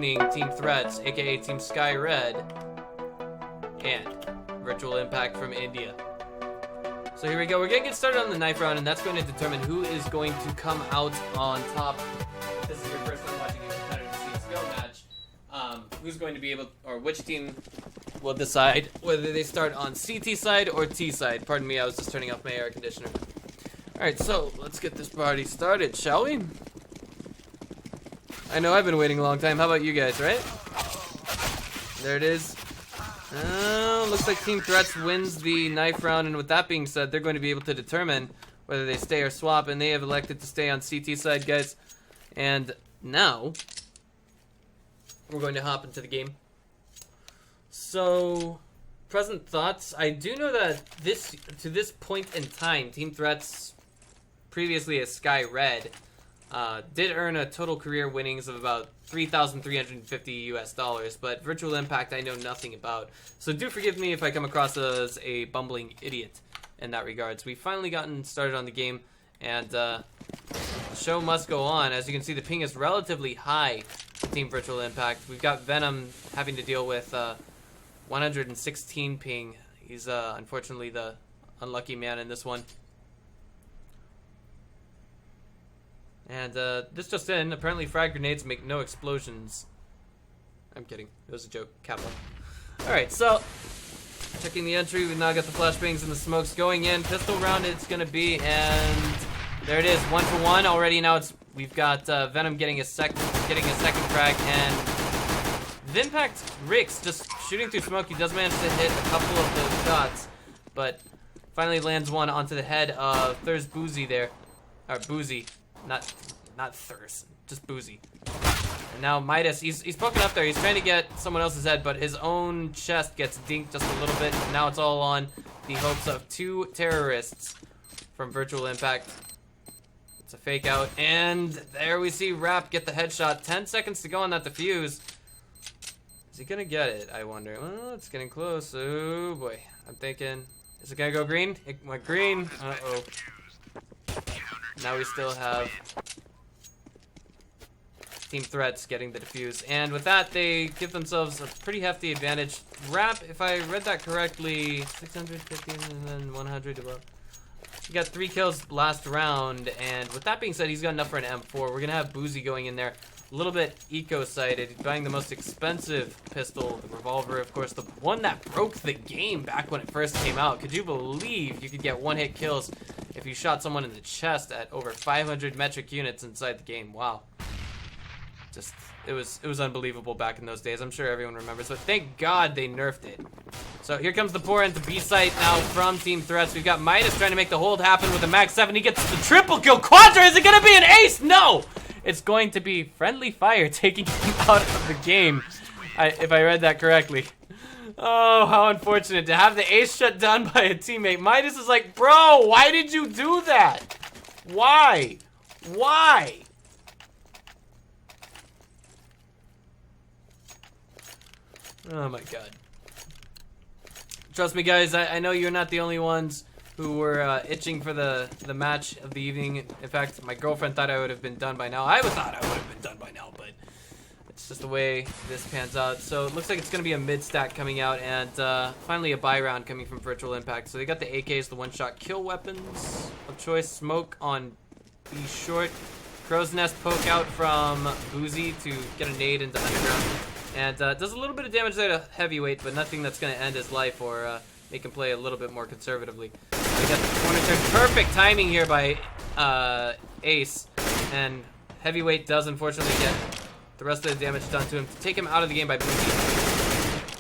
joining Team Threats, aka Team SKYRED, and Virtual Impact from India. So here we go. We're gonna get started on the knife round, and that's going to determine who is going to come out on top. If this is your first time watching a competitive CSGO match, who's going to be able, or which team will decide whether they start on CT side or T side. Pardon me, I was just turning off my air conditioner. Alright, so let's get this party started, shall we? I know I've been waiting a long time. How about you guys, right? There it is. Looks like Team Threats wins the knife round, and with that being said, they're going to be able to determine whether they stay or swap, and they have elected to stay on CT side, guys. And now, we're going to hop into the game. So, present thoughts. I do know that to this point in time, Team Threats, previously as SKYRED, did earn a total career winnings of about $3,350 US, but Virtual Impact I know nothing about. So do forgive me if I come across as a bumbling idiot in that regards. We've finally gotten started on the game, and the show must go on. As you can see, the ping is relatively high for Team Virtual Impact. We've got Venom having to deal with 116 ping. He's unfortunately the unlucky man in this one. And this just in, apparently frag grenades make no explosions. I'm kidding, it was a joke, Kappa. Alright, so, checking the entry, we've now got the flashbangs and the smokes going in. Pistol round it's gonna be, and there it is, 1 for 1 already. Now we've got Venom getting a second frag, and Vimpact Rix just shooting through smoke. He does manage to hit a couple of those shots, but finally lands one onto the head of Thurs Buzi there, or Buzi. Not Thurs, just Buzi. And now Midas, he's poking up there. He's trying to get someone else's head, but his own chest gets dinked just a little bit. And now it's all on the hopes of 2 terrorists from Virtual Impact. It's a fake out, and there we see Rap get the headshot. 10 seconds to go on that defuse. Is he gonna get it, I wonder? Well, it's getting close. Oh boy, I'm thinking, is it gonna go green? It went green. Uh-oh. Now we still have Team Threats getting the defuse, and with that they give themselves a pretty hefty advantage. Rap, if I read that correctly, 650 and then 100. Well, he got 3 kills last round, and with that being said, he's got enough for an M4. We're gonna have Buzi going in there, a little bit eco-sighted, buying the most expensive pistol, the revolver, of course, the one that broke the game back when it first came out. Could you believe you could get one-hit kills if you shot someone in the chest at over 500 metric units inside the game? Wow. Just, it was unbelievable back in those days. I'm sure everyone remembers, but thank God they nerfed it. So here comes the pour into B site now from Team Threats. We've got Midas trying to make the hold happen with a Max 7. He gets the triple kill. Quadra, is it gonna be an ace? No! It's going to be friendly fire taking him out of the game, if I read that correctly. Oh, how unfortunate to have the ace shut down by a teammate. Midas is like, bro, why did you do that? Why? Why? Oh my god. Trust me, guys, I know you're not the only ones who were itching for the match of the evening. In fact, my girlfriend thought I would have been done by now. I thought I would have been done by now, but it's just the way this pans out. So it looks like it's going to be a mid-stack coming out, and finally a buy round coming from Virtual Impact. So they got the AKs, the one-shot kill weapons of choice. Smoke on B short. Crow's Nest poke out from Buzi to get a nade into underground. And does a little bit of damage there to Heavyweight, but nothing that's going to end his life or make him play a little bit more conservatively. We got the corner turn. Perfect timing here by Ace. And Heavyweight does unfortunately get the rest of the damage done to him to take him out of the game by Buzi.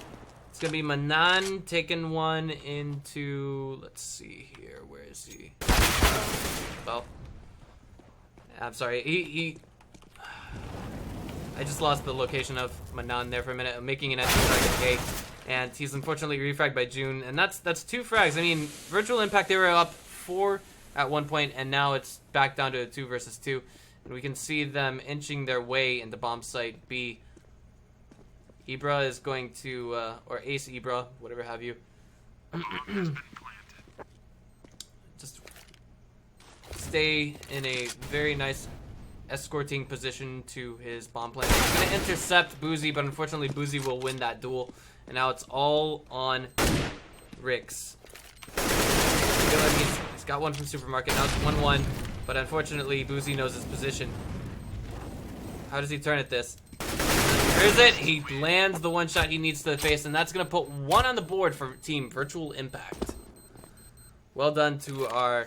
It's going to be Manan taking one into, let's see here, where is he? Well, I'm sorry, I just lost the location of Manan there for a minute. I'm making an entry target A, and he's unfortunately refragged by June, and that's 2 frags. I mean, Virtual Impact, they were up 4 at one point, and now it's back down to a 2 versus 2, and we can see them inching their way into bomb site B. Ibra is going to, or Ace Ibra, whatever have you. Just stay in a very nice escorting position to his bomb plant. He's going to intercept buzi, but unfortunately buzi will win that duel. And now it's all on Rix. He's got one from Supermarket. Now it's 1-1, but unfortunately buzi knows his position. How does he turn at this? There's it. He lands the one shot he needs to the face, and that's going to put 1 on the board for Team Virtual Impact. Well done to our,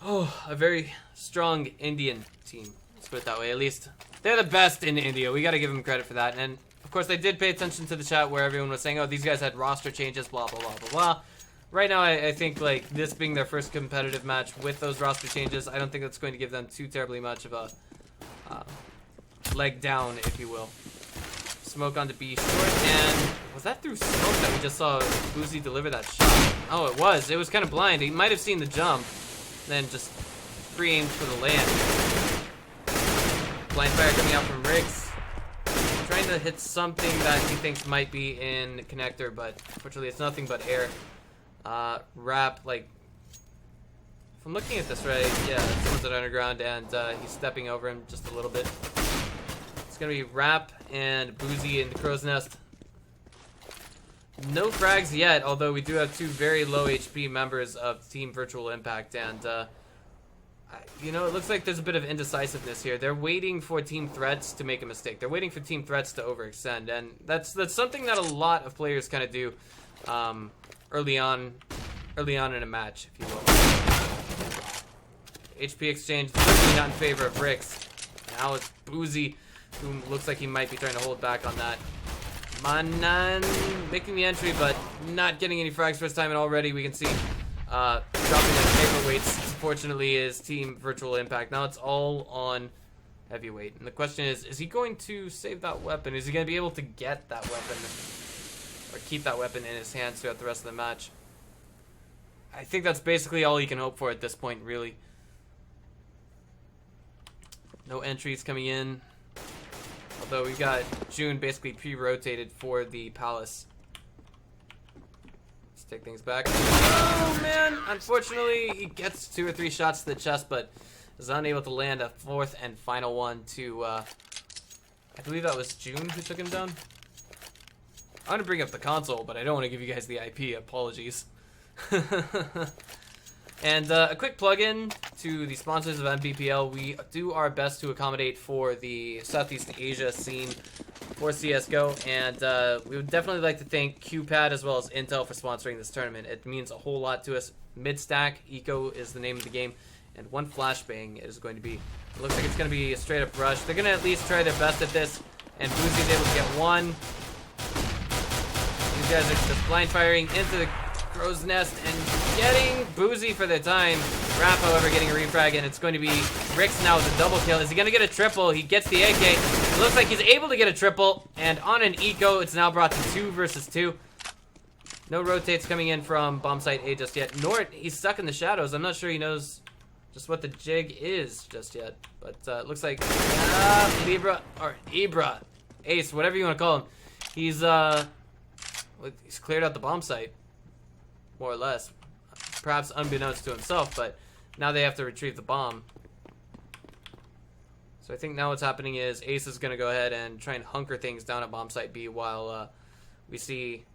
a very strong Indian team. Let's put it that way. At least they're the best in India. We got to give them credit for that. And of course, they did pay attention to the chat where everyone was saying, oh, these guys had roster changes, blah, blah, blah, blah, blah. Right now, I think, like, this being their first competitive match with those roster changes, I don't think that's going to give them too terribly much of a leg down, if you will. Smoke onto B short, and was that through smoke that we just saw buzi deliver that shot? Oh, it was. It was kind of blind. He might have seen the jump, then just pre-aimed for the land. Blind fire coming out from Rix. Trying to hit something that he thinks might be in connector, but unfortunately it's nothing but air. Wrap, like, if I'm looking at this right, yeah, someone's at underground, and he's stepping over him just a little bit. It's gonna be Wrap and buzi in the crow's nest. No frags yet, although we do have 2 very low HP members of Team Virtual Impact, and you know, it looks like there's a bit of indecisiveness here. They're waiting for Team Threats to make a mistake. They're waiting for Team Threats to overextend, and that's something that a lot of players kind of do early on in a match, if you will. HP exchange certainly not in favor of Rix. Now it's buzi, who looks like he might be trying to hold back on that. Manan making the entry, but not getting any frags first time, and already we can see dropping the paperweights, unfortunately, is Team Virtual Impact. Now it's all on heavyweight, and the question is he going to save that weapon? Is he going to be able to get that weapon, or keep that weapon in his hands throughout the rest of the match? I think that's basically all he can hope for at this point, really. No entries coming in. Although we got June basically pre-rotated for the Palace. Let's take things back. Oh, man! Unfortunately, he gets 2 or 3 shots to the chest, but is unable to land a 4th and final one to, I believe that was June who took him down. I'm going to bring up the console, but I don't want to give you guys the IP. Apologies. And a quick plug-in to the sponsors of MBPL. We do our best to accommodate for the Southeast Asia scene for CSGO, and we would definitely like to thank QPad as well as Intel for sponsoring this tournament. It means a whole lot to us. Mid-stack, Eco is the name of the game, and 1 flashbang is going to be, it looks like it's going to be a straight-up rush. They're going to at least try their best at this, and buzi's able to get 1. These guys are just blind firing into the crow's nest and getting buzi for their time. Wrap, however, getting a refrag, and it's going to be Rix now with a double kill. Is he going to get a triple? He gets the AK. It looks like he's able to get a triple, and on an eco, it's now brought to 2 versus 2. No rotates coming in from bomb site A just yet. Nort, he's stuck in the shadows. I'm not sure he knows just what the jig is just yet, but it looks like Libra or Ibra, Ace, whatever you want to call him. He's cleared out the bomb site, more or less, perhaps unbeknownst to himself, but now they have to retrieve the bomb. So I think now what's happening is Ace is going to go ahead and try and hunker things down at bomb site B while we see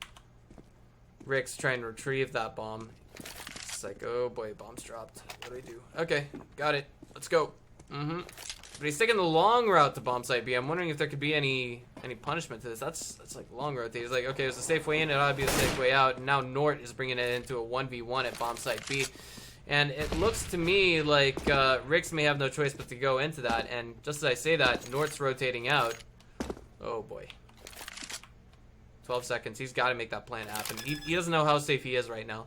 Rix try and retrieve that bomb. It's like, oh boy, bomb's dropped. What do we do? Okay, got it. Let's go. But he's taking the long route to bomb site B. I'm wondering if there could be any punishment to this. That's like long rotate. He's like, okay, there's a safe way in. It ought to be the safe way out. And now Nort is bringing it into a 1v1 at bomb site B. And it looks to me like Rix may have no choice but to go into that. And just as I say that, Nort's rotating out. Oh boy. 12 seconds. He's got to make that plan happen. He doesn't know how safe he is right now.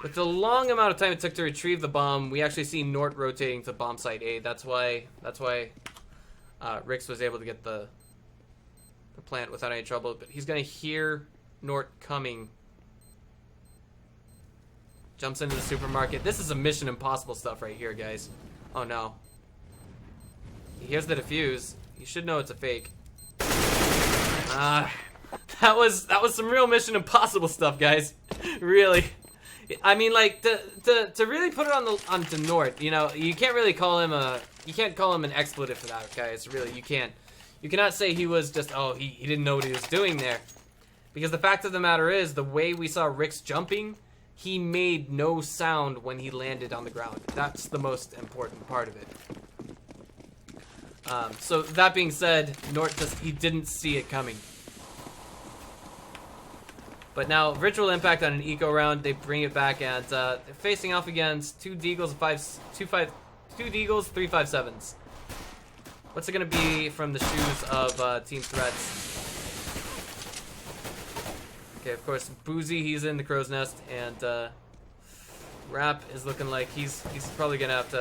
With the long amount of time it took to retrieve the bomb, we actually see Nort rotating to bomb site A. That's why Rix was able to get the plant without any trouble. But he's going to hear Nort coming. Jumps into the supermarket. This is a Mission Impossible stuff right here, guys. Oh no. He hears the defuse. You should know it's a fake. That was some real Mission Impossible stuff, guys. Really. I mean, like to really put it onto Nort, you know, you can't really call him an expletive for that, guys. Really, you can't. You cannot say he was just he didn't know what he was doing there, because the fact of the matter is the way we saw Rick's jumping, he made no sound when he landed on the ground. That's the most important part of it. So that being said, Nort he didn't see it coming. But now, Virtual Impact on an eco round, they bring it back, and they're facing off against two Deagles, 357s. What's it gonna be from the shoes of Team Threats? Okay, of course, Buzi, he's in the crow's nest, and Rap is looking like he's probably gonna have to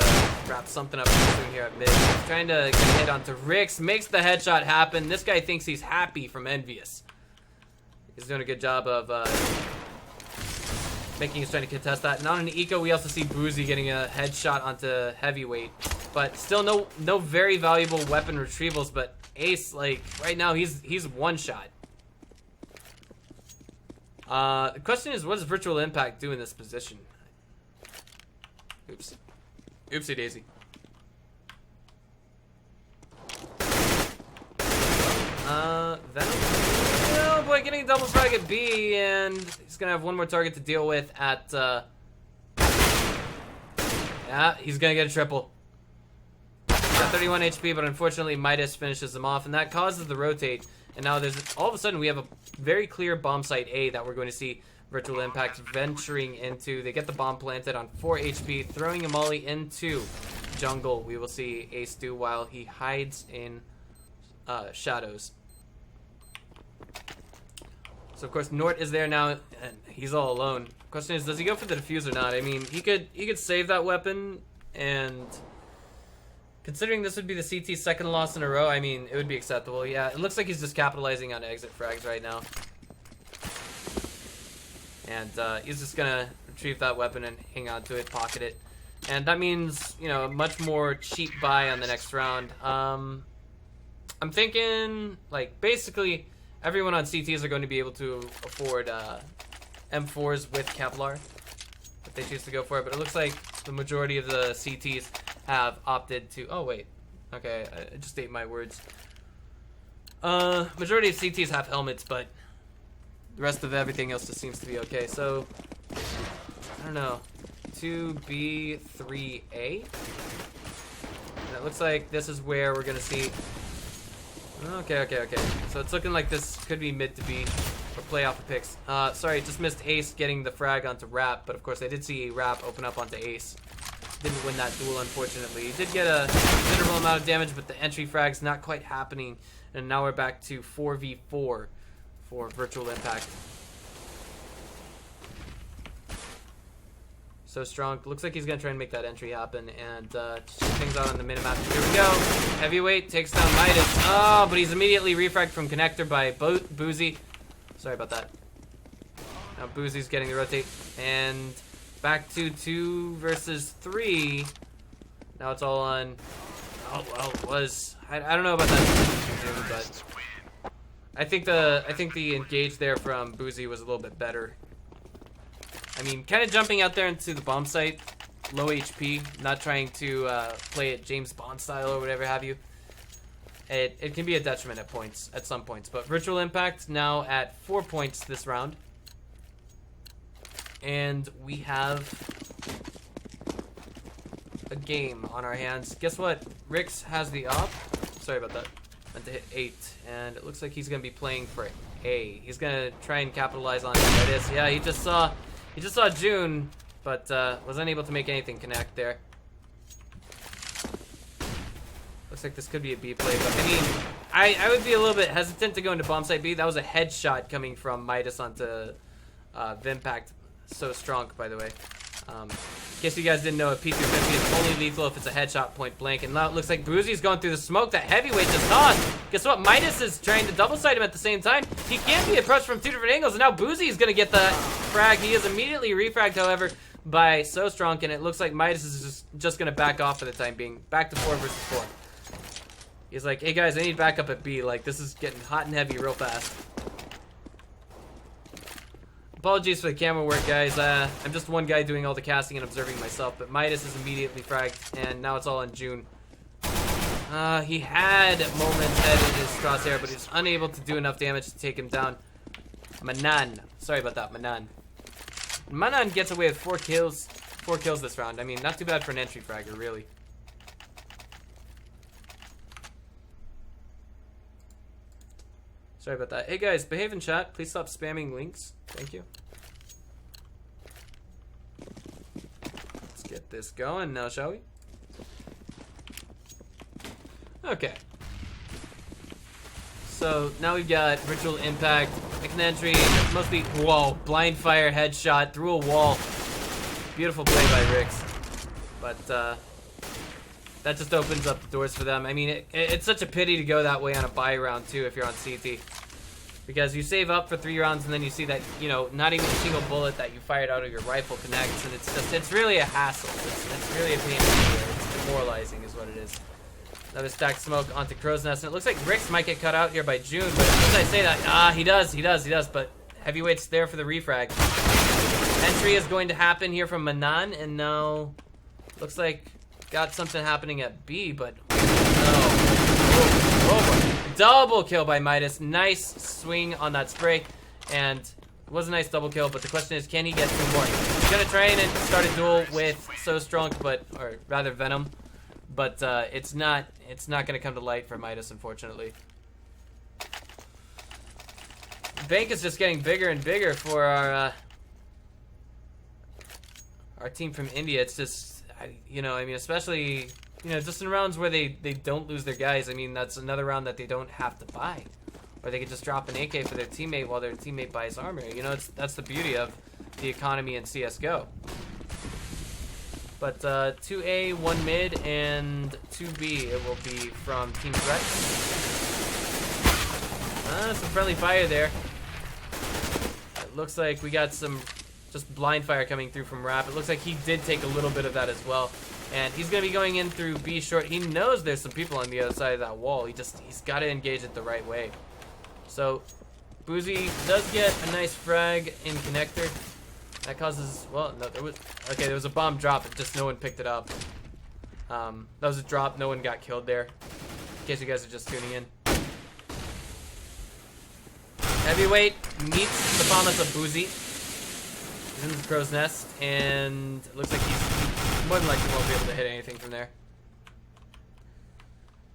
wrap something up soon here at mid. He's trying to get a hit onto Rix, makes the headshot happen. This guy thinks he's happy from Envious. He's doing a good job of making us trying to contest that. And on an eco, we also see Buzi getting a headshot onto Heavyweight, but still no very valuable weapon retrievals. But Ace, like right now, he's one shot. The question is, what does Virtual Impact do in this position? Oops, oopsie daisy. Venom. Oh boy, getting a double frag at B, and he's gonna have one more target to deal with at, yeah, he's gonna get a triple. He's got 31 HP, but unfortunately Midas finishes him off, and that causes the rotate, and now there's, all of a sudden we have a very clear bomb site A that we're going to see Virtual Impact venturing into. They get the bomb planted on 4 HP, throwing a molly into jungle. We will see Ace do while he hides in shadows. So of course Nort is there now, and he's all alone. Question is, does he go for the defuse or not? I mean, he could save that weapon, and considering this would be the CT's second loss in a row, I mean, it would be acceptable. Yeah, it looks like he's just capitalizing on exit frags right now. And he's just gonna retrieve that weapon and hang on to it, pocket it. And that means, you know, a much more cheap buy on the next round. I'm thinking, like, basically everyone on CTs are going to be able to afford M4s with Kevlar if they choose to go for it. But it looks like the majority of the CTs have opted to... Oh, wait. Okay, I just ate my words. Majority of CTs have helmets, but the rest of everything else just seems to be okay. So, I don't know. 2B, 3A. And it looks like this is where we're going to see... Okay. So it's looking like this could be mid to B or play off the picks. Sorry, just missed Ace getting the frag onto Rap, but of course I did see Rap open up onto Ace. Didn't win that duel, unfortunately. He did get a considerable amount of damage, but the entry frag's not quite happening. And now we're back to 4v4 for Virtual Impact. So strong. Looks like he's going to try and make that entry happen. And check things out on the minimap. Here we go. Heavyweight takes down Midas. Oh, but he's immediately refragged from connector by Buzi. Sorry about that. Now Buzi's getting the rotate. And back to 2 versus 3. Now it's all on... Oh, well, it was... I don't know about that, but... I think the engage there from Buzi was a little bit better. I mean, kind of jumping out there into the bomb site, low HP, not trying to play it James Bond style or whatever have you. It can be a detriment at some points. But Virtual Impact now at 4 points this round. And we have a game on our hands. Guess what? Rix has the op. Sorry about that. Meant to hit 8. And it looks like he's going to be playing for A. He's going to try and capitalize on that is. Yeah, he just saw June, but was unable to make anything connect there. Looks like this could be a B play, but I mean, I would be a little bit hesitant to go into bomb site B. That was a headshot coming from Midas onto Vimpact. So strong, by the way. In case you guys didn't know, a P250 is only lethal if it's a headshot point blank. And now it looks like Buzi's going through the smoke that Heavyweight just tossed. Guess what? Midas is trying to double sight him at the same time. He can't be approached from 2 different angles, and now Buzi is going to get the frag. He is immediately refragged, however, by So Strong, and it looks like Midas is just going to back off for the time being. Back to 4 versus 4. He's like, hey guys, I need backup at B. Like, this is getting hot and heavy real fast. Apologies for the camera work, guys. I'm just one guy doing all the casting and observing myself, but Midas is immediately fragged, and now it's all on June. He had Moment's head in his crosshair, but he was unable to do enough damage to take him down. Manan. Sorry about that, Manan. Manan gets away with 4 kills. 4 kills this round. I mean, not too bad for an entry fragger, really. Sorry about that. Hey guys, behave in chat. Please stop spamming links. Thank you. Let's get this going now, shall we? Okay. So now we've got Virtual Impact, make an entry, mostly, whoa, blind fire headshot through a wall. Beautiful play by Rix. But that just opens up the doors for them. I mean, it's such a pity to go that way on a buy round too if you're on CT. Because you save up for 3 rounds and then you see that, you know, not even a single bullet that you fired out of your rifle connects, and it's really a hassle. It's really a pain in the ear. It's demoralizing is what it is. Another stack smoke onto Crow's Nest, and it looks like Rix might get cut out here by June, but as I say that, he does, but Heavyweight's there for the refrag. Entry is going to happen here from Manan, and now looks like got something happening at B, but no. Oh, double kill by Midas. Nice swing on that spray, and it was a nice double kill, but the question is, can he get 2 more? He's gonna try and start a duel with So Strong, or rather Venom, but it's not gonna come to light for Midas, unfortunately. The bank is just getting bigger and bigger for our team from India. It's just, you know, I mean, especially, you know, just in rounds where they don't lose their guys. I mean, that's another round that they don't have to buy, or they could just drop an AK for their teammate while their teammate buys armor. You know, that's the beauty of the economy in CS:GO. But 2A, 1 mid, and 2B it will be from Team Threat. Some friendly fire there. It looks like we got some just blind fire coming through from Rap. It looks like he did take a little bit of that as well. And he's going to be going in through B short. He knows there's some people on the other side of that wall. He's got to engage it the right way. So buzi does get a nice frag in connector. That causes, well, no, there was a bomb drop, but just no one picked it up. That was a drop, no one got killed there, in case you guys are just tuning in. Heavyweight meets the promise of buzi. He's in the Crow's Nest, and it looks like he's more than likely won't be able to hit anything from there.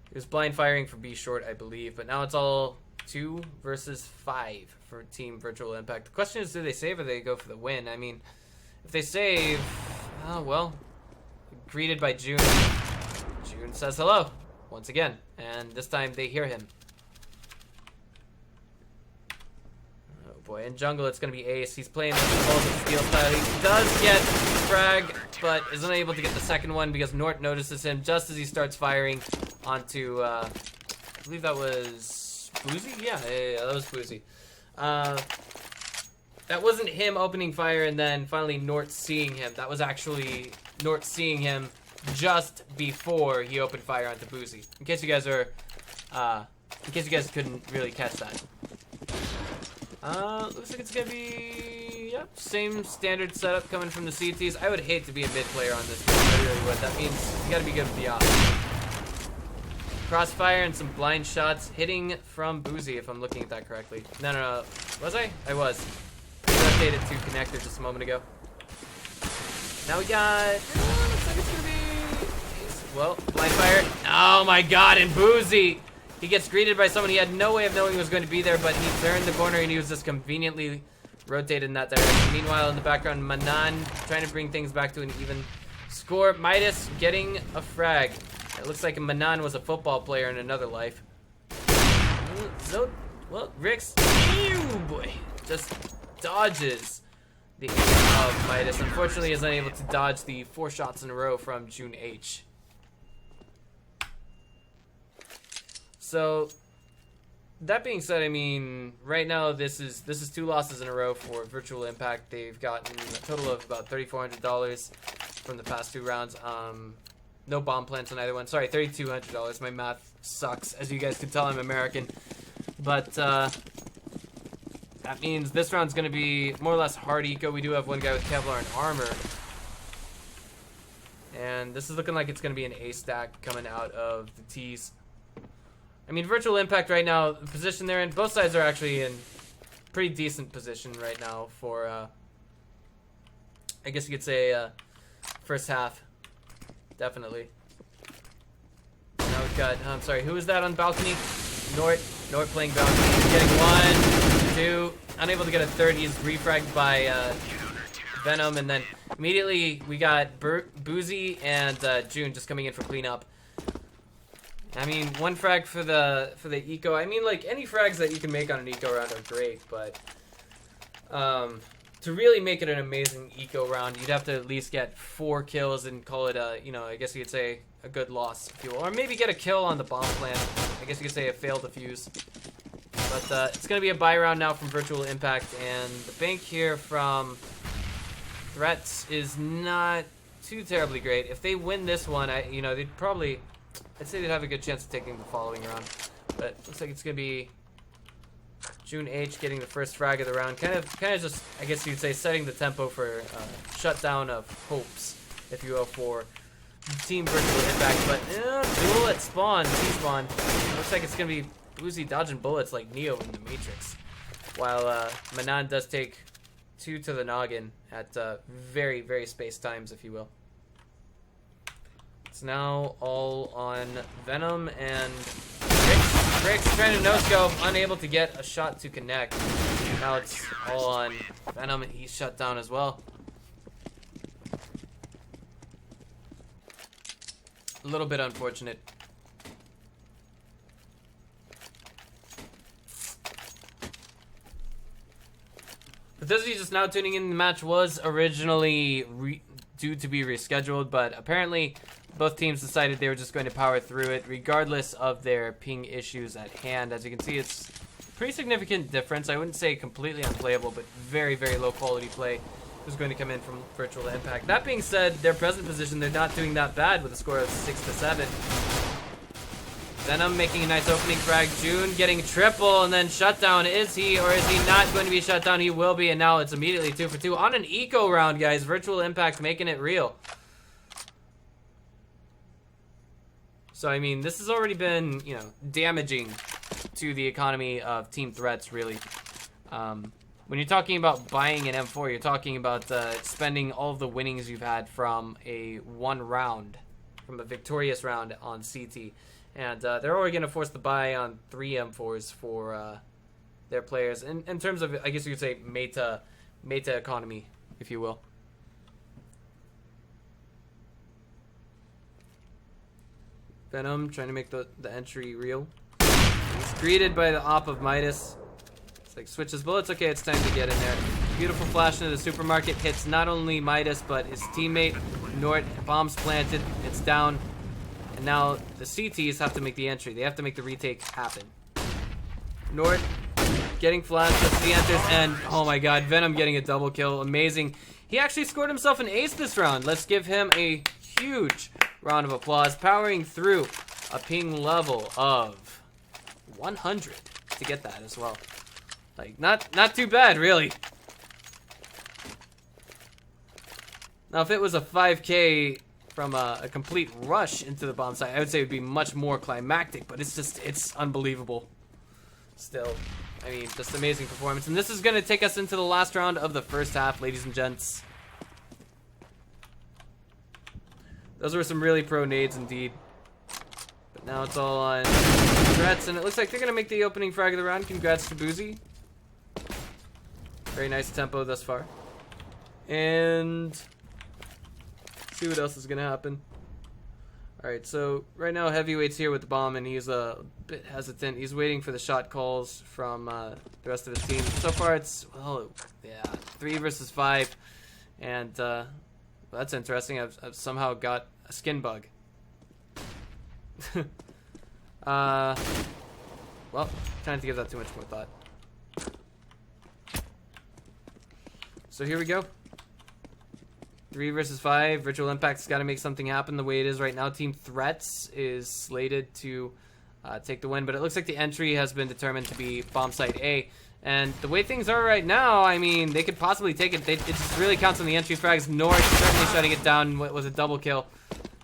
He was blind firing for B short, I believe, but now it's all 2 versus 5 for Team Virtual Impact. The question is, do they save or do they go for the win? I mean, if they save, oh well, greeted by June. June says hello once again, and this time they hear him. Oh boy, in jungle it's going to be Ace. He's playing with the balls of steel style. He does get frag, but is unable to get the second one because Nort notices him just as he starts firing onto, I believe that was buzi? Yeah, that was buzi. That wasn't him opening fire and then finally Nort seeing him. That was actually Nort seeing him just before he opened fire onto buzi. In case you guys couldn't really catch that. Looks like it's gonna be, yep, same standard setup coming from the CTs. I would hate to be a mid player on this. I really would. That means you gotta be good with the off. Crossfire and some blind shots hitting from buzi, if I'm looking at that correctly. No. Was I? I was. I rotated to connector just a moment ago. Now we got, looks like it's gonna be, well, blind fire. Oh my god, and buzi! He gets greeted by someone he had no way of knowing was going to be there, but he turned the corner and he was just conveniently rotated in that direction. Meanwhile, in the background, Manan trying to bring things back to an even score. Midas getting a frag. It looks like Manan was a football player in another life. So, well, Rix, ew boy, just dodges the aim of Midas. Unfortunately, is unable to dodge the 4 shots in a row from June H. So, that being said, I mean, right now this is 2 losses in a row for Virtual Impact. They've gotten a total of about $3,400 from the past 2 rounds. No bomb plants on either one. Sorry, $3,200. My math sucks. As you guys can tell, I'm American. But That means this round's going to be more or less hard eco. We do have one guy with Kevlar and armor. And this is looking like it's going to be an A stack coming out of the T's. I mean, Virtual Impact right now, the position they're in, both sides are actually in pretty decent position right now for, I guess you could say, first half. Definitely. Now we've got, I'm sorry, who is that on balcony? Nort playing balcony. He's getting 1, 2, unable to get a third. He's refragged by Venom, and then immediately we got Buzi and June just coming in for cleanup. I mean, one frag for the eco. I mean, like, any frags that you can make on an eco round are great, but to really make it an amazing eco round, you'd have to at least get 4 kills and call it a, you know, I guess you could say a good loss, if you will. Or maybe get a kill on the bomb plant. I guess you could say a failed defuse. But it's going to be a buy round now from Virtual Impact, and the bank here from Threats is not too terribly great. If they win this one, you know, they'd probably, I'd say they'd have a good chance of taking the following round. But looks like it's going to be June H getting the first frag of the round. Kind of just, I guess you'd say, setting the tempo for shutdown of hopes, if you will, for Team Virtual Impact. But duel at spawn, T-spawn. Looks like it's going to be Buzi dodging bullets like Neo in the Matrix. While Manan does take 2 to the noggin at very, very spaced times, if you will. It's now all on Venom and Rick's trying to no-scope, unable to get a shot to connect. Now it's all on Venom, and he's shut down as well. A little bit unfortunate. For those of you just now tuning in, the match was originally due to be rescheduled, but apparently both teams decided they were just going to power through it regardless of their ping issues at hand. As you can see, it's a pretty significant difference. I wouldn't say completely unplayable, but very, very low quality play was going to come in from Virtual Impact. That being said, their present position, they're not doing that bad with a score of 6-7. Venom making a nice opening frag. June getting triple and then shutdown. Is he or is he not going to be shut down? He will be, and now it's immediately 2 for 2 on an eco round, guys. Virtual Impact making it real. So, I mean, this has already been, you know, damaging to the economy of Team Threats, really. When you're talking about buying an M4, you're talking about spending all of the winnings you've had from a from a victorious round on CT. And they're already going to force the buy on 3 M4s for their players. In terms of, I guess you could say, meta economy, if you will. Venom trying to make the entry real. He's greeted by the op of Midas. It's like switches bullets. Okay, it's time to get in there. Beautiful flash into the supermarket. Hits not only Midas, but his teammate. Nort, bombs planted. It's down. And now the CTs have to make the entry. They have to make the retake happen. Nort getting flashed. That's the enters. And, oh my god, Venom getting a double kill. Amazing. He actually scored himself an ace this round. Let's give him a huge round of applause. Powering through a ping level of 100 to get that as well. Like, not too bad, really. Now, if it was a 5K from a complete rush into the bomb site, I would say it would be much more climactic, but it's unbelievable. Still, I mean, just amazing performance. And this is going to take us into the last round of the first half, ladies and gents. Those were some really pro nades indeed. But now it's all on Threats, and it looks like they're going to make the opening frag of the round. Congrats to Buzi. Very nice tempo thus far. And see what else is going to happen. Alright, so right now Heavyweight's here with the bomb, and he's a bit hesitant. He's waiting for the shot calls from the rest of his team. So far it's, well, yeah, 3 versus 5. And that's interesting. I've somehow got a skin bug. Well, trying to give that too much more thought. So here we go. 3 versus 5. Virtual Impact's got to make something happen the way it is right now. Team Threats is slated to take the win, but it looks like the entry has been determined to be bomb site A. And the way things are right now, I mean, they could possibly take it. It just really counts on the entry frags. Nort certainly shutting it down. What was a double kill.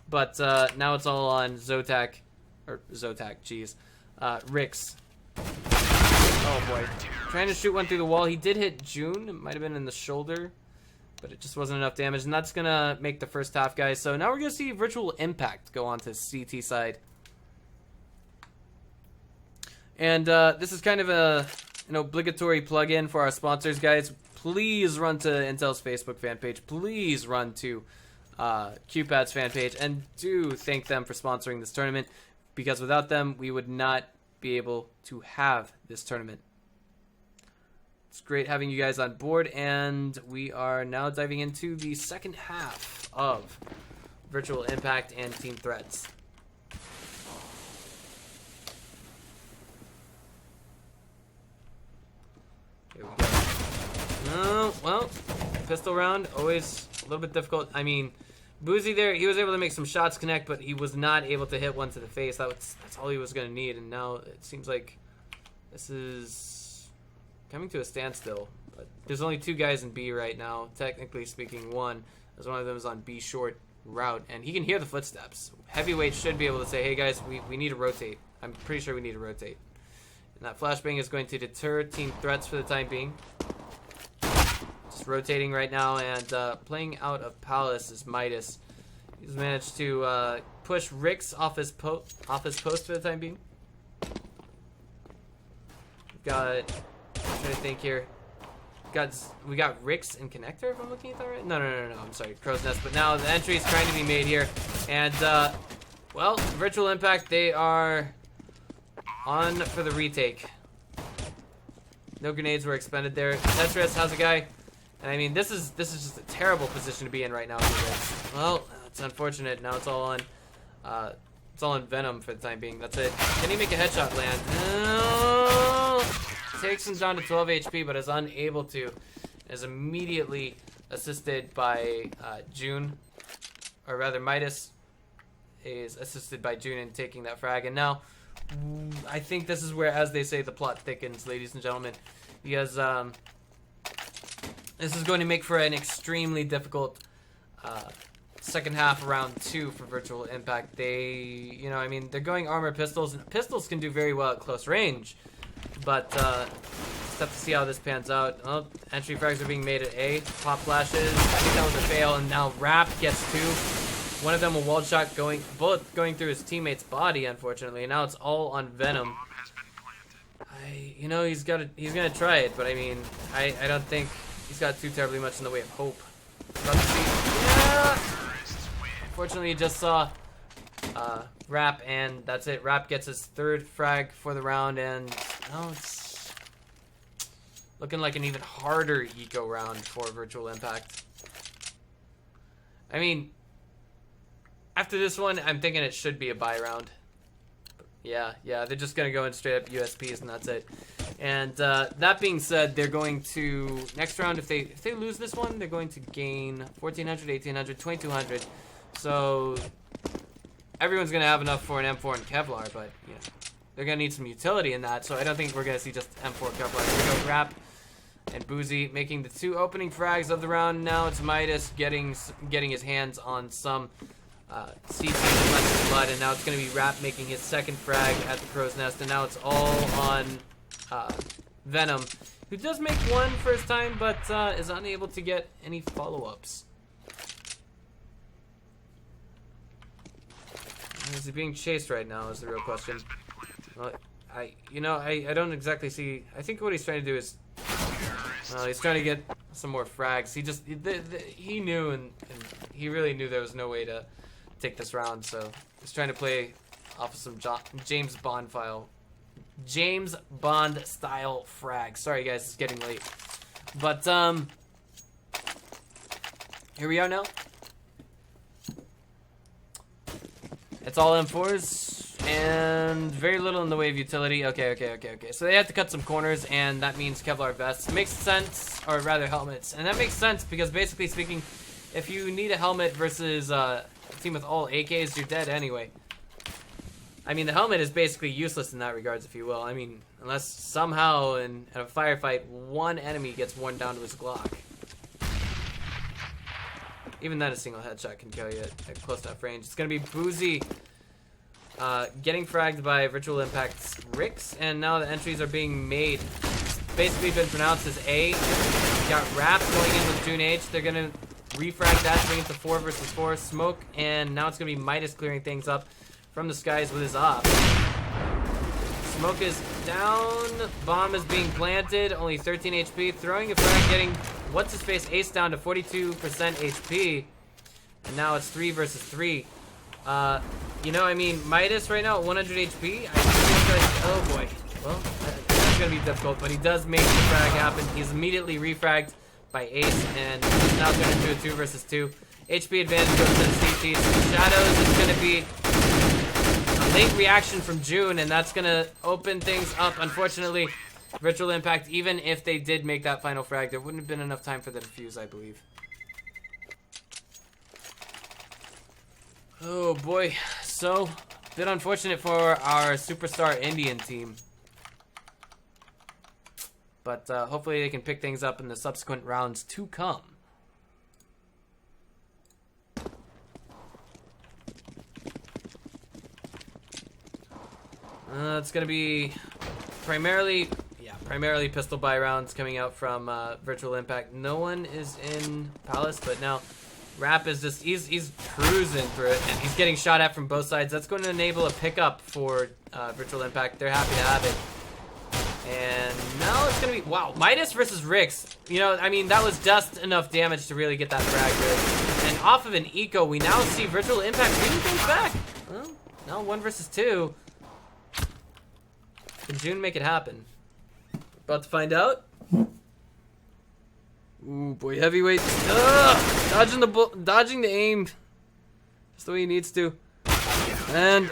But now it's all on Zotac. Or Zotac, jeez. Rix. Oh boy. Trying to shoot one through the wall. He did hit June. It might have been in the shoulder. But it just wasn't enough damage. And that's going to make the first half, guys. So now we're going to see Virtual Impact go on to CT side. And this is kind of an obligatory plug-in for our sponsors, guys. Please run to Intel's Facebook fan page. Please run to QPad's fan page. And do thank them for sponsoring this tournament. Because without them, we would not be able to have this tournament. It's great having you guys on board, and we are now diving into the second half of Virtual Impact and Team Threats. Here we go. Oh, well, pistol round, always a little bit difficult. I mean, buzi there, he was able to make some shots connect, but he was not able to hit one to the face. That's all he was going to need, and now it seems like this is coming to a standstill. But there's only 2 guys in B right now, technically speaking. One, as one of them is on B short route, and he can hear the footsteps. Heavyweight should be able to say, hey guys, we need to rotate. I'm pretty sure we need to rotate. And that flashbang is going to deter Team Threats for the time being. Just rotating right now, and playing out of Palace is Midas. He's managed to push Rix off his post for the time being. We've got, I'm trying to think here. We got Rix and Connector, if I'm looking at that right. No, I'm sorry, Crow's Nest. But now the entry is trying to be made here, and well, Virtual Impact, they are on for the retake. No grenades were expended there. Tetris has a guy. And I mean, this is just a terrible position to be in right now. Well, it's unfortunate. Now it's all on Venom for the time being. That's it. Can he make a headshot land? No. Takes him down to 12 HP, but is unable to. Is immediately assisted by June, or rather Midas is assisted by June in taking that frag. And now, I think this is where, as they say, the plot thickens, ladies and gentlemen, because this is going to make for an extremely difficult second half, round 2 for Virtual Impact. They, I mean, they're going armor pistols, and pistols can do very well at close range, but just have to see how this pans out. Oh, entry frags are being made at A. Pop flashes. I think that was a fail, and now Rap gets 2. One of them a wall shot both going through his teammate's body, unfortunately, and now it's all on Venom. He's gonna try it, but I mean, I don't think he's got too terribly much in the way of hope. Yeah. Unfortunately, he just saw Rap, and that's it. Rap gets his 3rd frag for the round, and now it's looking like an even harder eco round for Virtual Impact. I mean, after this one, I'm thinking it should be a buy round. Yeah, they're just going to go in straight up USPs, and that's it. And that being said, they're going to, next round, if they lose this one, they're going to gain 1,400, 1,800, 2,200. So everyone's going to have enough for an M4 and Kevlar, but they're going to need some utility in that. So I don't think we're going to see just M4 Kevlar. Here we go, Rap and buzi making the 2 opening frags of the round. Now it's Midas getting his hands on some CT and blood, and now it's going to be Rap making his 2nd frag at the Crow's Nest, and now it's all on Venom, who does make one first time, but is unable to get any follow-ups. Is he being chased right now is the real question. Well, I don't exactly see. I think what he's trying to do is he's trying to get some more frags. He knew, and he really knew there was no way to take this round, so he's trying to play off of some James Bond style frag. Sorry guys, it's getting late, but here we are now. It's all M4s and very little in the way of utility. Okay. So they have to cut some corners, and that means Kevlar vests. Makes sense, or rather helmets, and that makes sense because basically speaking, if you need a helmet versus a team with all AKs, you're dead anyway. I mean, the helmet is basically useless in that regards, if you will. I mean, unless somehow in a firefight, one enemy gets worn down to his Glock. Even then, a single headshot can kill you at close enough range. It's going to be buzi getting fragged by Virtual Impact's Rix, and now the entries are being made. It's basically been pronounced as A. You got Rap going in with June H. They're going to refrag that, bring it to 4 versus 4. Smoke, and now it's going to be Midas clearing things up from the skies with his op. Smoke is down. Bomb is being planted. Only 13 HP. Throwing a frag, getting what's-his-face Ace down to 42% HP. And now it's 3 versus 3. You know, I mean, Midas right now at 100 HP. I feel like, oh boy. Well, that's going to be difficult, but he does make the frag happen. He's immediately refragged by Ace, and he's now turned into a 2 versus 2. HP advantage goes to the CTs. Shadows is going to be a late reaction from June, and that's going to open things up. Unfortunately, Virtual Impact, even if they did make that final frag, there wouldn't have been enough time for the defuse, I believe. Oh boy, so a bit unfortunate for our superstar Indian team. But hopefully they can pick things up in the subsequent rounds to come. It's going to be primarily pistol buy rounds coming out from Virtual Impact. No one is in Palace, but now Rap is just, he's cruising through it, and he's getting shot at from both sides. That's going to enable a pickup for Virtual Impact. They're happy to have it. And now it's going to be, wow, Midas versus Rix. You know, I mean, that was just enough damage to really get that frag good. And off of an eco, we now see Virtual Impact bringing things back. Well, now 1 versus 2. Can June make it happen? About to find out. Ooh, boy, heavyweight. Dodging the aim. Just the way he needs to. And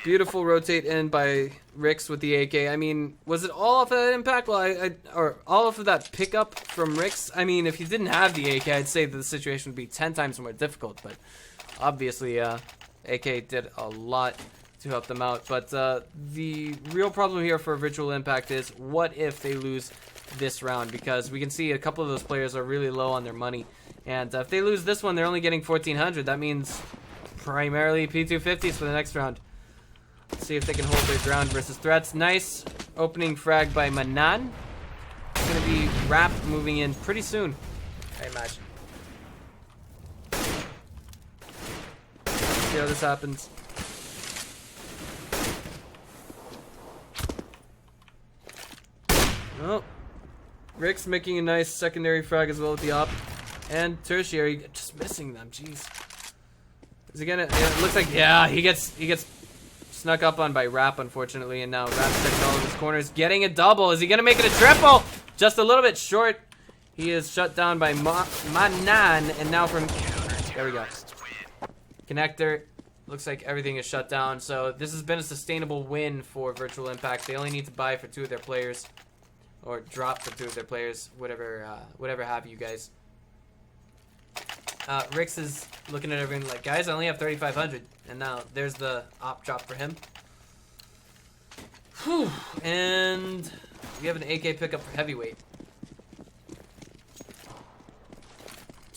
beautiful rotate in by Rix with the AK. I mean, was it all off of that impact? Well, or all off of that pickup from Rix? I mean, if he didn't have the AK, I'd say that the situation would be 10 times more difficult. But obviously, AK did a lot to help them out. But the real problem here for Virtual Impact is, what if they lose this round? Because we can see a couple of those players are really low on their money. And if they lose this one, they're only getting 1,400. That means primarily P250s for the next round. Let's see if they can hold their ground versus threats. Nice opening frag by Manan. It's going to be Rap moving in pretty soon, I imagine. See how this happens. Oh, Rix making a nice secondary frag as well with the op. And tertiary, just missing them, jeez. Is he gonna, yeah, it looks like, yeah, he gets snuck up on by Rap, unfortunately, and now Rap's checking all of his corners, getting a double. Is he gonna make it a triple? Just a little bit short. He is shut down by Manan, and now from, there we go. Connector, looks like everything is shut down, so this has been a sustainable win for Virtual Impact. They only need to buy for 2 of their players, or drop for 2 of their players, whatever have you guys. Rix is looking at everything like, guys, I only have 3,500, and now there's the op drop for him. Whew. And we have an AK pickup for heavyweight.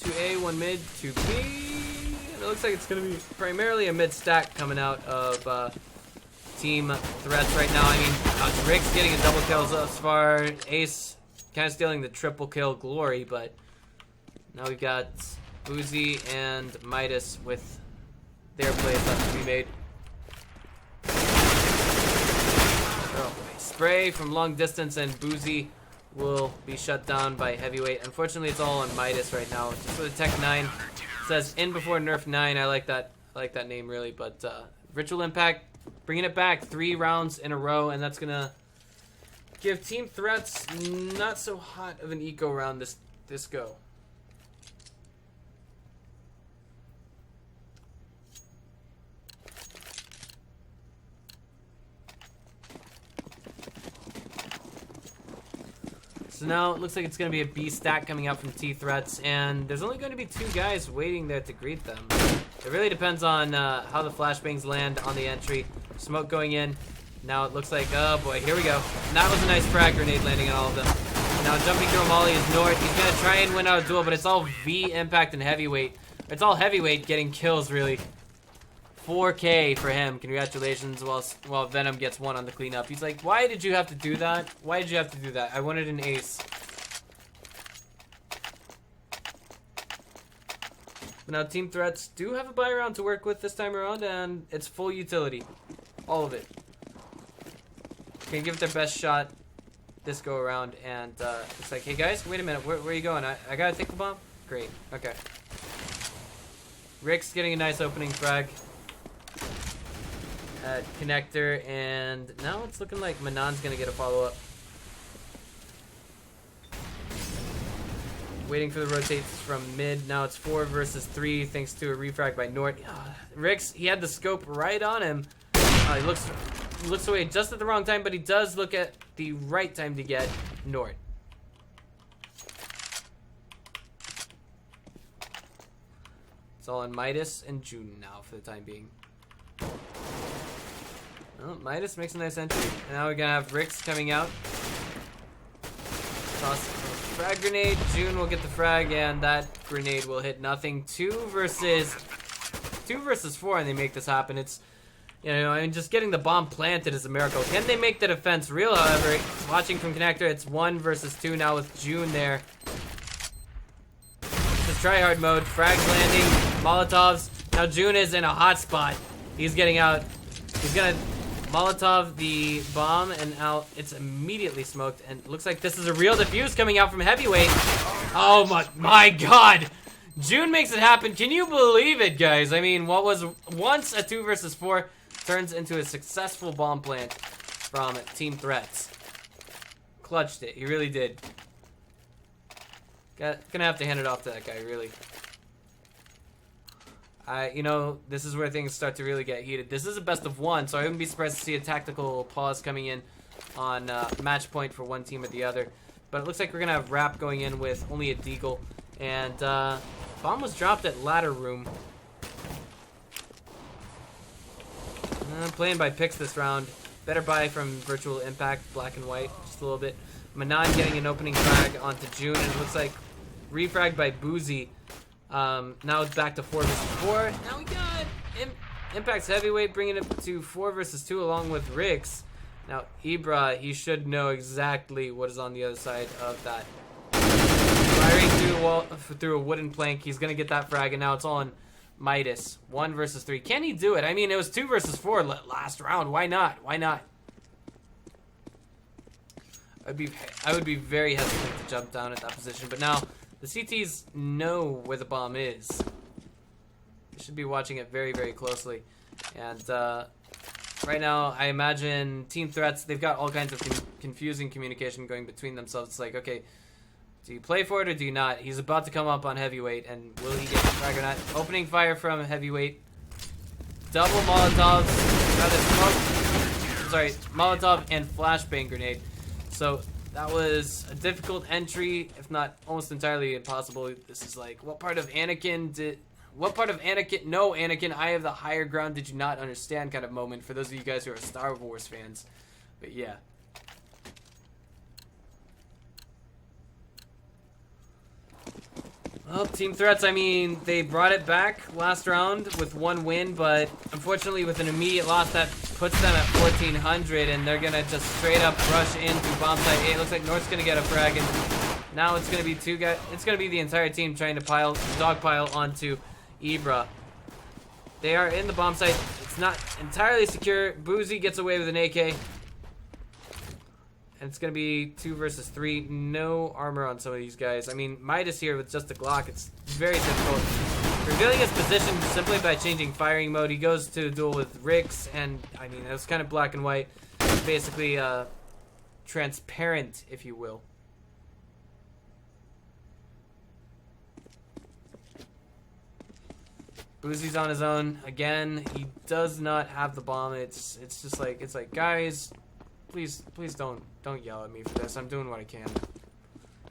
2A, 1 mid, 2B. And it looks like it's going to be primarily a mid stack coming out of team threats right now. I mean, Rix getting a double kill thus far. Ace kind of stealing the triple kill glory, but now we've got buzi and Midas with their plays left to be made. Oh boy. Spray from long distance, and buzi will be shut down by heavyweight. Unfortunately, it's all on Midas right now. Just with a Tech 9. It says in before Nerf 9. I like that name really. But Virtual Impact bringing it back 3 rounds in a row, and that's gonna give Team Threats not so hot of an eco round this go. So now it looks like it's going to be a B stack coming out from T Threats, and there's only going to be 2 guys waiting there to greet them. It really depends on how the flashbangs land on the entry. Smoke going in. Now it looks like, oh boy, here we go. And that was a nice frag grenade landing on all of them. Now jumping through a molly is Nort. He's gonna try and win out a duel, but it's all V impact and heavyweight. It's all heavyweight getting kills, really. 4K for him. Congratulations. While Venom gets 1 on the cleanup. He's like, why did you have to do that? Why did you have to do that? I wanted an ace. But now Team Threats do have a buy round to work with this time around, and it's full utility. All of it. Can give it their best shot this go around, and it's like, hey guys, wait a minute, where are you going? I gotta take the bomb? Great, okay. Rick's getting a nice opening frag at connector, and now it's looking like Manan's gonna get a follow-up. Waiting for the rotates from mid. Now it's 4 versus 3 thanks to a refrag by Nort. Rick's, he had the scope right on him. He looks away just at the wrong time, but he does look at the right time to get Nort. It's all on Midas and June now for the time being. Well, Midas makes a nice entry. And now we're gonna have Ricks coming out. Toss frag grenade. June will get the frag, and that grenade will hit nothing. 2 versus 4, and they make this happen. It's, you know, I mean, just getting the bomb planted is a miracle. Can they make the defense real, however? Watching from connector, it's 1 versus 2 now with June there. Just tryhard mode. Frags landing. Molotovs. Now June is in a hot spot. He's getting out. He's gonna Molotov the bomb, and now it's immediately smoked, and it looks like this is a real defuse coming out from heavyweight. Oh my god! June makes it happen. Can you believe it, guys? I mean, what was once a 2 versus 4 turns into a successful bomb plant from Team Threats. Clutched it. He really did. Gonna have to hand it off to that guy, really. You know, this is where things start to really get heated. This is a best of 1, so I wouldn't be surprised to see a tactical pause coming in on match point for one team or the other. But it looks like we're going to have Rap going in with only a deagle. And bomb was dropped at ladder room. Playing by picks this round. Better buy from Virtual Impact, black and white, just a little bit. Manan getting an opening frag onto June, and it looks like refrag by Buzi. Now it's back to 4 versus 4. Now we got Impact's heavyweight, bringing it to 4 versus 2 along with Ricks. Now Ibra, he should know exactly what is on the other side of that. Firing through the wall, through a wooden plank. He's gonna get that frag, and now it's on Midas. 1 versus 3. Can he do it? I mean, it was 2 versus 4 last round. Why not? Why not? I would be very hesitant to jump down at that position, but now the CTs know where the bomb is. They should be watching it very, very closely. And right now, I imagine Team Threats, they've got all kinds of confusing communication going between themselves. It's like, okay, do you play for it or do you not? He's about to come up on heavyweight, and will he get the frag or not? Opening fire from heavyweight. Double Molotovs. Rather smoke. Sorry, Molotov and flashbang grenade. So that was a difficult entry, if not almost entirely impossible. This is like, what part of Anakin, no Anakin, I have the higher ground, did you not understand kind of moment for those of you guys who are Star Wars fans. But yeah. Well, Team Threats, I mean, they brought it back last round with 1 win, but unfortunately with an immediate loss, that puts them at 1,400, and they're going to just straight up rush into bomb site A. It looks like North's going to get a frag, and now it's going to be 2 guys. It's going to be the entire team trying to dogpile onto Ibra. They are in the bomb site. It's not entirely secure. Buzi gets away with an AK. And it's going to be 2 versus 3. No armor on some of these guys. I mean, Midas here with just a Glock. It's very difficult. Revealing his position simply by changing firing mode. He goes to duel with Ricks. And, I mean, it was kind of black and white. Basically, transparent, if you will. Buzi's on his own. Again, he does not have the bomb. It's just like, it's like, guys, please don't yell at me for this. I'm doing what I can.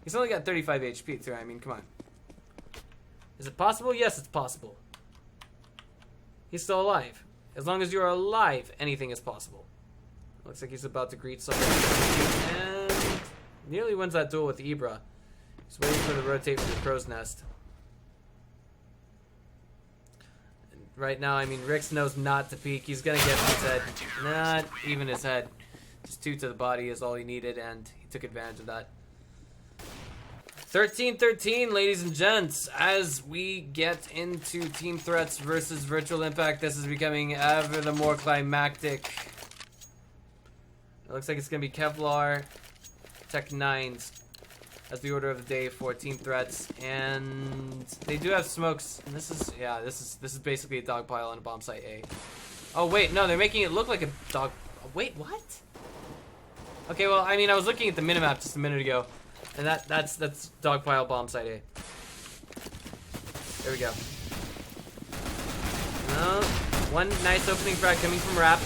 He's only got 35 HP too. I mean, come on. Is it possible? Yes, it's possible. He's still alive. As long as you're alive, anything is possible. Looks like he's about to greet someone. And nearly wins that duel with Ibra. He's waiting for the rotate for the crow's nest. And right now, I mean, Rix knows not to peek. He's going to get his head. Not even his head. Just 2 to the body is all he needed, and he took advantage of that. 13-13, ladies and gents, as we get into Team Threats versus Virtual Impact. This is becoming ever the more climactic. It looks like it's going to be Kevlar, Tech 9s as the order of the day for Team Threats, and they do have smokes. And this is, yeah, this is basically a dog pile on a bomb site A. Oh wait, no, they're making it look like a dog. Wait, what? Okay, well, I mean, I was looking at the minimap just a minute ago. And that's dogpile bomb site A. There we go. One nice opening frag coming from Rap.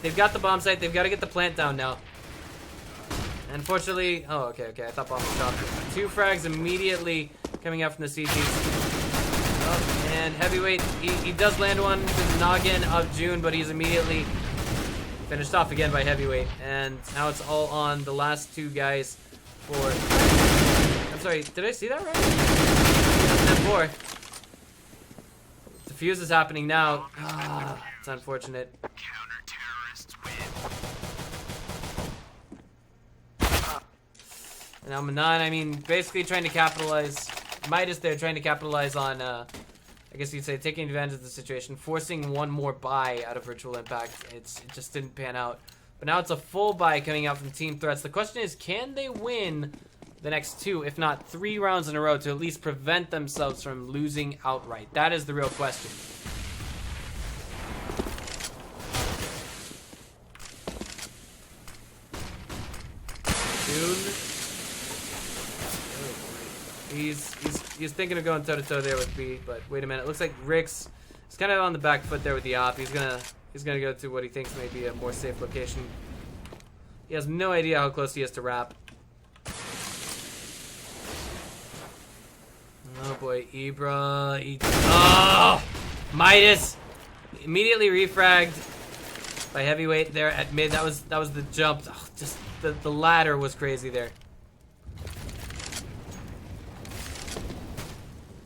They've got the bomb site. They've got to get the plant down now. Unfortunately, oh, okay. I thought bomb was dropped. 2 frags immediately coming out from the CTs. Oh, and Heavyweight, he does land one to the noggin of June, but he's immediately finished off again by Heavyweight, and now it's all on the last 2 guys for... I'm sorry, did I see that right? And 4. The fuse is happening now. Ah, it's unfortunate. And now Manan, I mean, basically trying to capitalize. Midas there trying to capitalize on, I guess you'd say, taking advantage of the situation, forcing one more buy out of Virtual Impact. It just didn't pan out. But now it's a full buy coming out from Team Threats. The question is, can they win the next 2, if not 3 rounds in a row, to at least prevent themselves from losing outright? That is the real question. June. He's thinking of going toe-to-toe there with B, but wait a minute. It looks like Rix is kind of on the back foot there with the op. He's gonna go to what he thinks may be a more safe location. He has no idea how close he is to Rap. Oh boy, Ibra. Oh! Midas! Immediately refragged by Heavyweight there at mid. That was the jump. Oh, just the ladder was crazy there.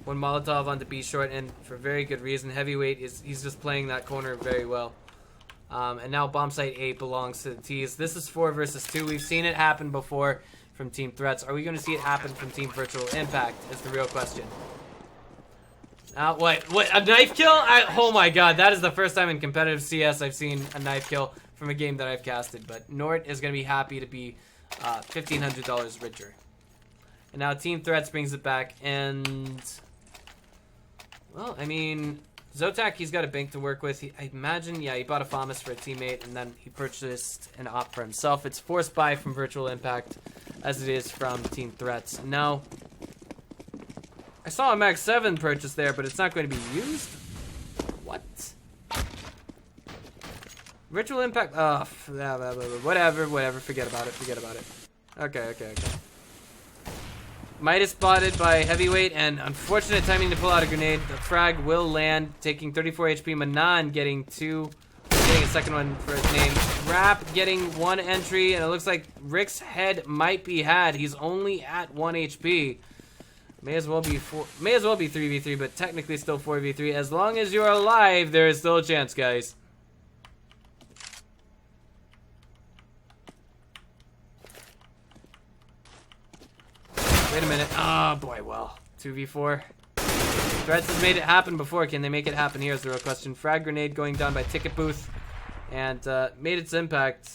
One Molotov onto B short, and for very good reason. Heavyweight he's just playing that corner very well. And now bomb site 8 belongs to the T's. This is 4 versus 2. We've seen it happen before from Team Threats. Are we going to see it happen from Team Virtual Impact? Is the real question. What? A knife kill? Oh my god, that is the first time in competitive CS I've seen a knife kill from a game that I've casted. But Nort is going to be happy to be $1,500 richer. And now Team Threats brings it back, and... well, I mean, Zotac, he's got a bank to work with. I imagine, yeah, he bought a FAMAS for a teammate, and then he purchased an op for himself. It's forced buy from Virtual Impact, as it is from Team Threats. And now, I saw a Mag 7 purchase there, but it's not going to be used? What? Virtual Impact, whatever, forget about it. Okay. Midas spotted by Heavyweight, and unfortunate timing to pull out a grenade. The frag will land, taking 34 HP. Manan getting a second one for his name. Rap getting 1 entry, and it looks like Rick's head might be had. He's only at 1 HP. May as well be 3v3, but technically still 4v3. As long as you're alive, there is still a chance, guys. Wait a minute. Oh, boy, well. 2v4. Threats has made it happen before. Can they make it happen here is the real question. Frag grenade going down by Ticket Booth. And made its impact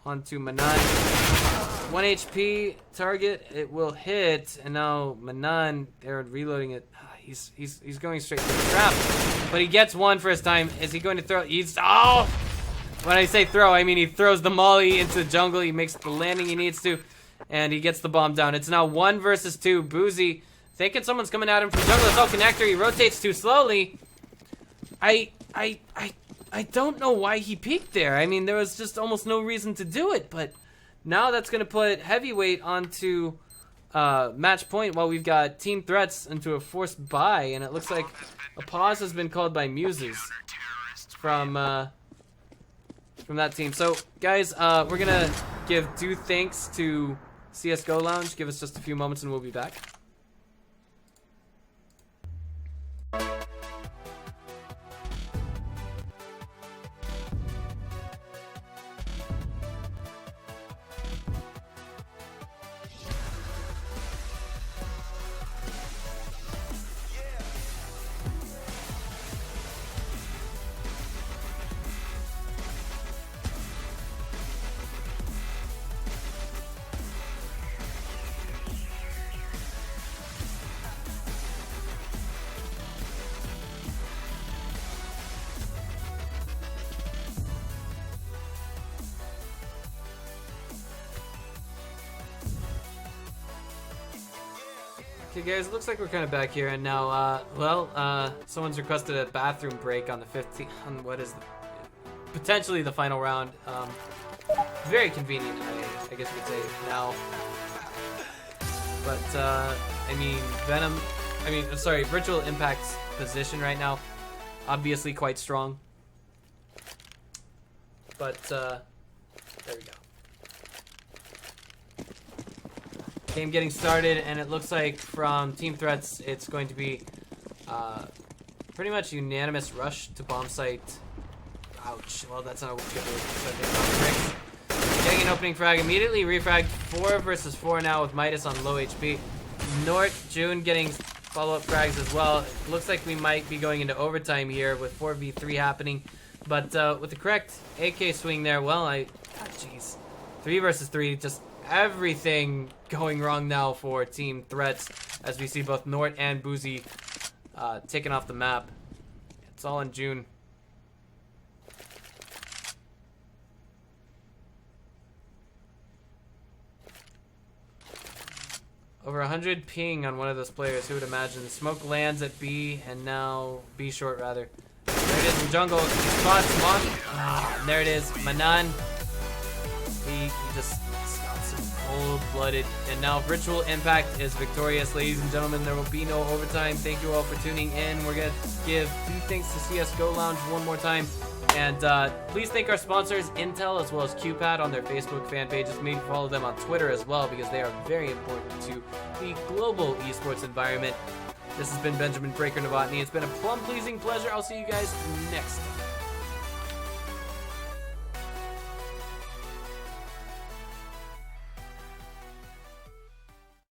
onto Manan. 1 HP target. It will hit. And now Manan, they're reloading it. He's going straight to the trap. But he gets 1 first time. Is he going to throw? Oh! When I say throw, I mean he throws the molly into the jungle. He makes the landing he needs to. And he gets the bomb down. It's now 1 versus 2. Buzi thinking someone's coming at him from jungle. It's all connector. He rotates too slowly. I don't know why he peeked there. I mean, there was just almost no reason to do it. But now that's going to put Heavyweight onto match point while we've got team threats into a forced buy, and it looks like a pause has been called by Muses from that team. So guys, we're gonna give due thanks to CSGO Lounge. Give us just a few moments and we'll be back. Okay guys, it looks like we're kind of back here, and now, someone's requested a bathroom break on the 15th, on what is potentially the final round. Very convenient, I guess you could say now. But, Venom, Virtual Impact's position right now, obviously quite strong. But, there we go. Game getting started, and it looks like from Team Threats, it's going to be pretty much unanimous rush to bomb site. Ouch. Well, that's not a good move. Getting an opening frag immediately. Refragged 4 versus 4 now with Midas on low HP. Nort, June getting follow-up frags as well. It looks like we might be going into overtime here with 4v3 happening. But with the correct AK swing there, well, jeez. 3 versus 3, just everything going wrong now for Team Threats as we see both Nort and Buzi taken off the map. It's all in June. Over 100 ping on one of those players. Who would imagine? The smoke lands at B, and now B short rather. There it is in jungle. He spots Mon. And there it is. Manan. He just got some cold-blooded. And now Virtual Impact is victorious, ladies and gentlemen. There will be no overtime. Thank you all for tuning in. We're gonna give due thanks to CSGO Lounge one more time. And please thank our sponsors, Intel as well as QPad, on their Facebook fan pages. Maybe follow them on Twitter as well, because they are very important to the global esports environment. This has been Benjamin Breaker Novotny. It's been a plum-pleasing pleasure. I'll see you guys next time.